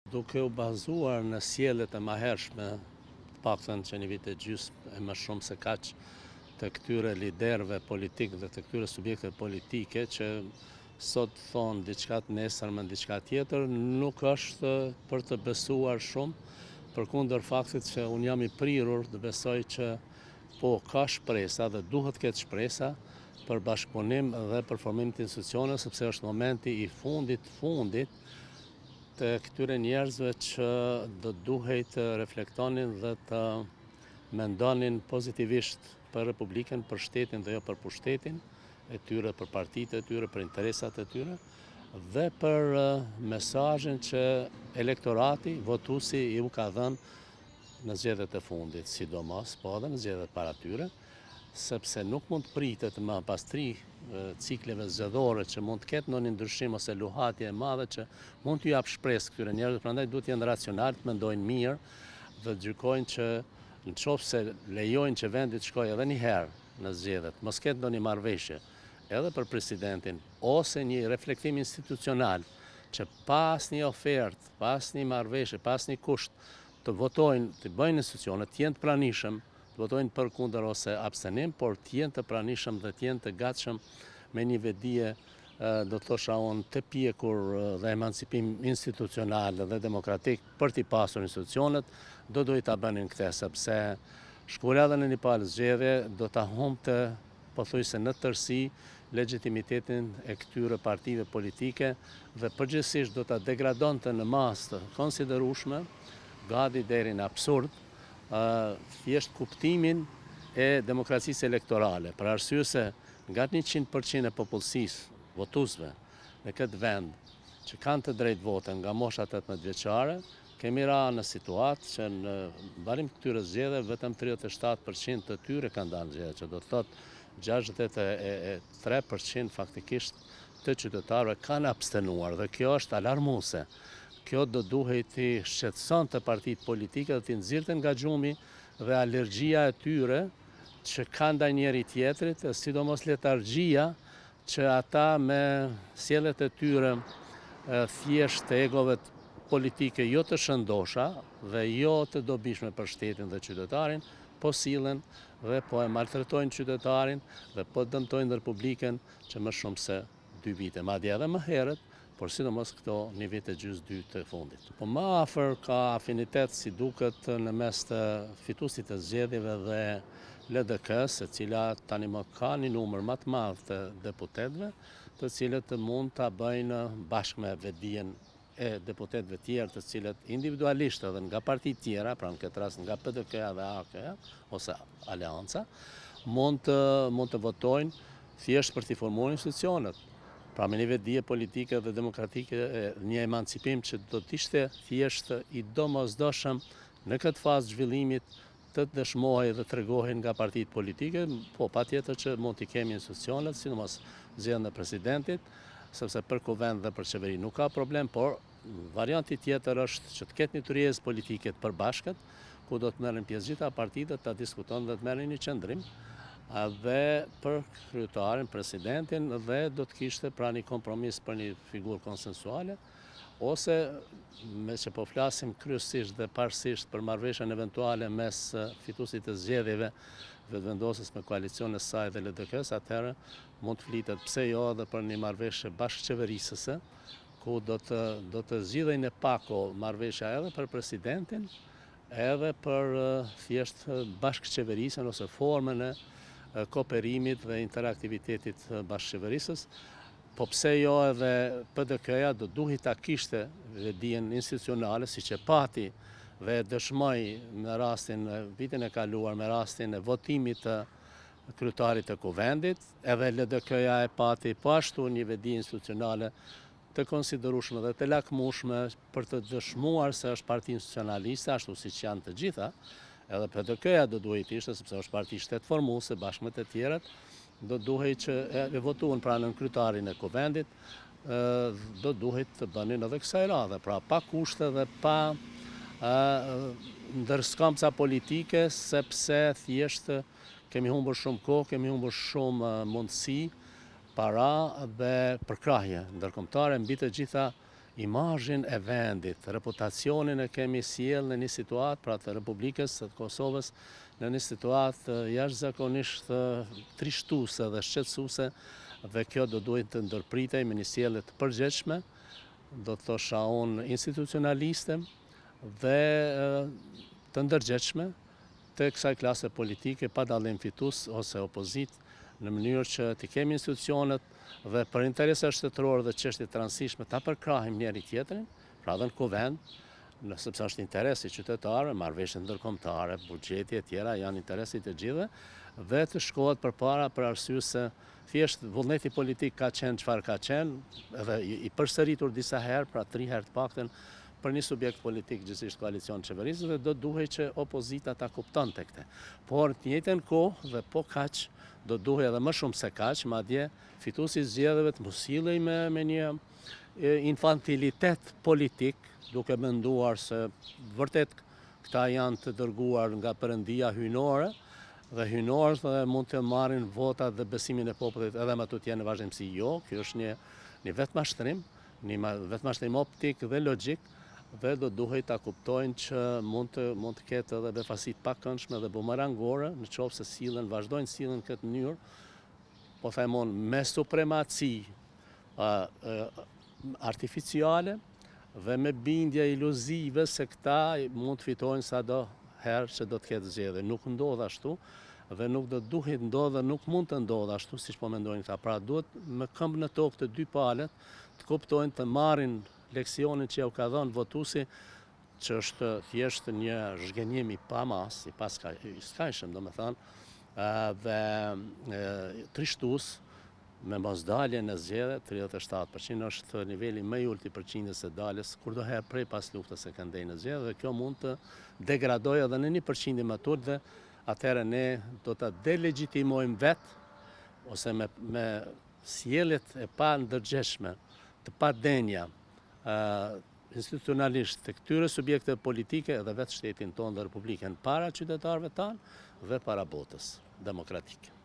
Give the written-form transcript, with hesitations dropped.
Duke u bazuar në sjelljet e mëhershme, paktën që një vit e gjysmë e më shumë se kaq, të këtyre liderëve politikë dhe të këtyre subjekteve politike që sot thonë diçka të nesërmen diçka tjetër, nuk është për të besuar shumë, përkundër faktit që unë jam i prirur të besoj që po ka shpresa dhe duhet ketë shpresa për bashkëpunim dhe për formim të institucione, sepse është momenti i fundit të këtyre njerëzve që do duhet të reflektonin dhe të mendonin pozitivisht për Republikën, për shtetin dhe jo për pushtetin e tyre, për partitë e tyre, për interesat e tyre dhe për mesazhin që elektorati, votuesi i u ka dhënë në zgjedhjet e fundit, sidomos, po edhe në zgjedhjet para tyre, sepse nuk mund të pritet më pas 3 cikleve zgjedhore që mund të ketë ndonjë ndryshim ose luhatje e madhe që mund t'ju jap shpresë këtyre njerëzve, prandaj duhet të jenë racional, të mendojnë mirë dhe të gjykojnë që nëse lejojnë që vendi të shkojë edhe një herë në zgjedhjet, mos ketë ndonjë marrëveshje edhe për presidentin ose një reflektim institucional që pas një ofertë, pas një marrëveshje, pas një kusht të votojnë, të bëjnë institucionet, të jenë të pranishëm, të votojnë për kundër ose abstenim, por të jenë të pranishëm dhe të jenë të gatshëm me një vedije, do të thosha unë, të pjekur dhe emancipim institucional dhe demokratik për t'i pasur institucionet, do duhet ta bënin këtë, sepse shkurja dhe në një palë zgjedhje do ta humbte pothuajse në tërësi legitimitetin e këtyre partive politike dhe përgjithsisht do ta degradonte në masë të konsiderueshme, gati deri në absurd, thjesht kuptimin e demokracisë elektorale, për arsye se nga 100% e popullsisë votuesve në këtë vend që kanë të drejtë vote nga mosha 18 vjeçare, kemi ra në situatë që në barim këtyre zgjedhjeve vetëm 37% të tyre kanë dalë zgjedhje, që do të thotë 63% faktikisht të qytetarëve kanë abstenuar dhe kjo është alarmuese. Kjo do duhet të shqetëson të partitë politike dhe të nxirrte nga gjumi dhe alergjia e tyre që kanë ndaj njëri tjetrit, sidomos letargjia që ata me sjelljet e tyre thjesht të egove politike jo të shëndosha dhe jo të dobishme për shtetin dhe qytetarin, po sillen dhe po e maltretojnë qytetarin dhe po dëmtojnë Republikën që më shumë se 2 vite, madje edhe më herët, por sidomos këto një vit e gjysmë 2 të fundit. Po më afër ka afinitet si duket në mes të fituesit të zgjedhjeve dhe LDK-s, e cila tani më ka një numër më të madh të deputetëve, të cilët mund ta bëjnë bashkë me vedijen e deputetëve tjerë, të cilët individualisht edhe nga partitë tjera, pra në këtë rast nga PDK-ja dhe AK-ja ose Aleanca, mund të votojnë thjesht për të formuar institucionet. Pra me një vedije politike dhe demokratike, një emancipim që do të ishte thjesht i domosdoshëm në këtë fazë zhvillimit të dëshmohej dhe tregohen nga partitë politike, po patjetër që mund t'i kemi institucionet, sidomos zgjedhjen e presidentit, sepse për kuvend dhe për qeveri nuk ka problem, por varianti tjetër është që të ketë një tërëjezë politike të përbashkët, ku do të merren pjesë gjitha partitë, ta diskutojnë dhe të merrin një qendrim dhe për kryetarin, presidentin, dhe do të kishte pra një kompromis për një figurë konsensuale, ose me që po flasim kryesisht dhe parsisht për marrëveshjen eventuale mes fituesit të zgjedhjeve dhe vendosës me koalicion e saj dhe LDK-s, atëherë mund të flitet pse jo edhe për një marrëveshje bashkëqeverisëse, ku do të zgjidhej në pako marrëveshja edhe për presidentin, edhe për thjesht bashkëqeverisjen ose formën e kooperimit dhe interaktivitetit bashkëqeverisës, po pse jo edhe PDK-ja do duhet ta kishte vedijen institucionale, siç e pati dhe dëshmoi në rastin e vitin e kaluar me rastin e votimit të kryetarit të kuvendit, edhe LDK-ja e pati po ashtu një vedi institucionale të konsiderueshme dhe të lakmueshme për të dëshmuar se është parti institucionaliste, ashtu siç janë të gjitha. Edhe PDK-ja do duhet ishte, sepse është parti shtetformuese bashkë me të tjerët, do duhet që e votuan pra në kryetarin e kuvendit, do duhet të bënin edhe kësaj radhe, pra pa kushte dhe pa ndërskamca politike, sepse thjesht kemi humbur shumë kohë, kemi humbur shumë mundësi, para dhe përkrahje ndërkombëtare, mbi të gjitha imazhin e vendit, reputacionin e kemi sjell në një situatë pra të Republikës së Kosovës në një situatë jashtëzakonisht trishtuese dhe shqetësuese, dhe kjo do duhet të ndërpritej me një sjellje të përgjegjshme, do të thosha unë institucionaliste dhe të ndërgjegjshme të kësaj klase politike pa dallim fitus ose opozit, në mënyrë që të kemi institucionet dhe për interesa shtetërore dhe çështje të rëndësishme ta përkrahim njëri tjetrin, pra dhe në kuvend, sepse është interes i qytetarëve, marrëveshjet ndërkombëtare, buxheti e tjera janë interesit e gjithëve, dhe të shkohet përpara për arsye se thjesht vullneti politik ka qenë çfarë ka qenë, edhe i përsëritur disa herë, pra 3 herë të paktën, për një subjekt politik gjithsesi koalicion qeverisë, dhe do duhej që opozita ta kuptonte këtë. Por në të njëjtën kohë dhe po kaq, do duhej edhe më shumë se kaq, madje fituesi i zgjedhjeve të mos sillej me një infantilitet politik, duke menduar se vërtet këta janë të dërguar nga Perëndia hyjnore, dhe hyjnorët mund të marrin votat dhe besimin e popullit edhe me ato të jenë në vazhdimsi. Jo, kjo është një vetmashtrim, optik dhe logjik, dhe do duhej ta kuptojnë që mund të ketë edhe befasi të pakëndshme dhe bumerangore, në qoftë se vazhdojnë sillen këtë mënyrë, po themon me supremaci artificiale dhe me bindje iluzive se këta mund të fitojnë sado herë që do të ketë zgjedhje. Nuk ndodh ashtu dhe nuk do duhet ndodhë, nuk mund të ndodhë ashtu siç po mendojnë këta. Pra duhet me këmbë në tokë të dy palët të kuptojnë, të marrin leksionin që u ka dhënë votuesi, që është thjesht një zhgënjim i pamas, i paskajshëm, dhe trishtues, me mosdalje në zgjedhje, 37% është niveli më i ulët i përqindjes së daljes kurdoherë prej pas luftës së këndej në zgjedhje, dhe kjo mund të degradojë edhe në 1% më të ulët, dhe atëherë ne do ta delegitimojmë ose me sjelljet e pa ndërgjegjshme, të padenja institucionalisht të këtyre subjekteve politike dhe vetë shtetin tonë dhe Republikën para qytetarëve tanë dhe para botës demokratike.